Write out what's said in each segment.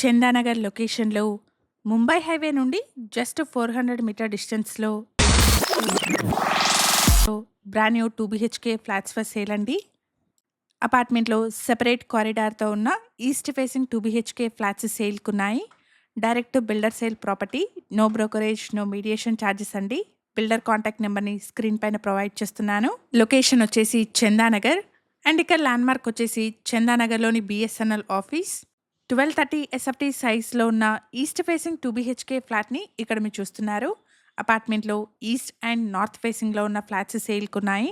చందానగర్ లొకేషన్‌లో ముంబై హైవే నుండి just 400 metre డిస్టెన్స్‌లో brand new 2 BHK flats for sale అండి. అపార్ట్మెంట్‌లో సెపరేట్ కారిడార్‌తో ఉన్న ఈస్ట్ ఫేసింగ్ 2 బీహెచ్‌కే ఫ్లాట్స్ సేల్‌కున్నాయి. Direct builder sale property. No brokerage, no mediation charges అండి. బిల్డర్ కాంటాక్ట్ నెంబర్‌ని స్క్రీన్ పైన ప్రొవైడ్ చేస్తున్నాను. లొకేషన్ వచ్చేసి చందానగర్ అండ్ ఇక్కడ ల్యాండ్‌మార్క్ వచ్చేసి చందానగర్‌లోని బీఎస్ఎన్ఎల్ ఆఫీస్. 1230 ఎస్ఎఫ్టీ సైజ్‌లో ఉన్న ఈస్ట్ ఫేసింగ్ 2 బీహెచ్‌కే ఫ్లాట్‌ని ఇక్కడ మీరు చూస్తున్నారు. అపార్ట్మెంట్‌లో ఈస్ట్ అండ్ నార్త్ ఫేసింగ్‌లో ఉన్న ఫ్లాట్స్ సేల్‌కున్నాయి.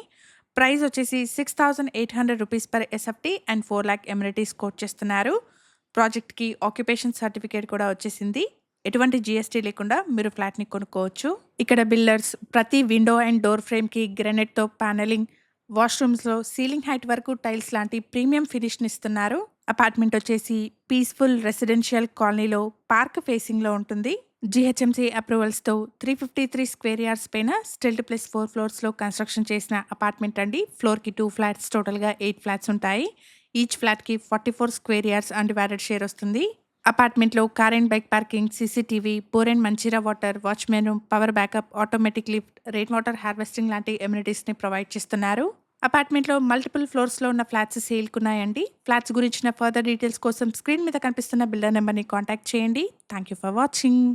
ప్రైస్ వచ్చేసి 6,800 rupees per SFT and 4 lakh amenities quote చేస్తున్నారు. ప్రాజెక్ట్‌కి ఆక్యుపేషన్ సర్టిఫికేట్ కూడా వచ్చేసింది. ఎటువంటి జీఎస్టీ లేకుండా మీరు ఫ్లాట్‌ని కొనుక్కోవచ్చు. ఇక్కడ బిల్డర్స్ ప్రతి విండో అండ్ డోర్ ఫ్రేమ్‌కి గ్రానైట్‌తో ప్యానెలింగ్, వాష్‌రూమ్స్‌లో సీలింగ్ హైట్ వరకు టైల్స్ లాంటి ప్రీమియం ఫినిష్‌ని ఇస్తున్నారు. అపార్ట్మెంట్ వచ్చేసి పీస్‌ఫుల్ రెసిడెన్షియల్ కాలనీలో పార్క్ ఫేసింగ్‌లో ఉంటుంది. జీహెచ్ఎంసీ అప్రూవల్స్‌తో 353 స్క్వేర్ యార్డ్స్ పైన స్టిల్ట్ ప్లస్ 4 ఫ్లోర్స్‌లో కన్‌స్ట్రక్షన్ చేసిన అపార్ట్మెంట్ అండి. ఫ్లోర్‌కి 2 ఫ్లాట్స్, టోటల్‌గా 8 ఫ్లాట్స్ ఉంటాయి. ఈచ్ ఫ్లాట్‌కి 44 స్క్వేర్ యార్డ్స్ అన్‌డివైడెడ్ షేర్ వస్తుంది. అపార్ట్మెంట్‌లో car and bike parking, CCTV, bore and Manjeera water, watchman room, power backup, automatic lift, rain water harvesting లాంటి ఎమ్యూనిటీస్‌ని ప్రొవైడ్ చేస్తున్నారు. అపార్ట్మెంట్‌లో మల్టిపుల్ ఫ్లోర్స్‌లో ఉన్న ఫ్లాట్స్ సేల్‌కున్నాయండి. ఫ్లాట్స్ గురించిన ఫర్దర్ డీటెయిల్స్ కోసం స్క్రీన్ మీద కనిపిస్తున్న బిల్డర్ నెంబర్‌ని కాంటాక్ట్ చేయండి. Thank you for watching.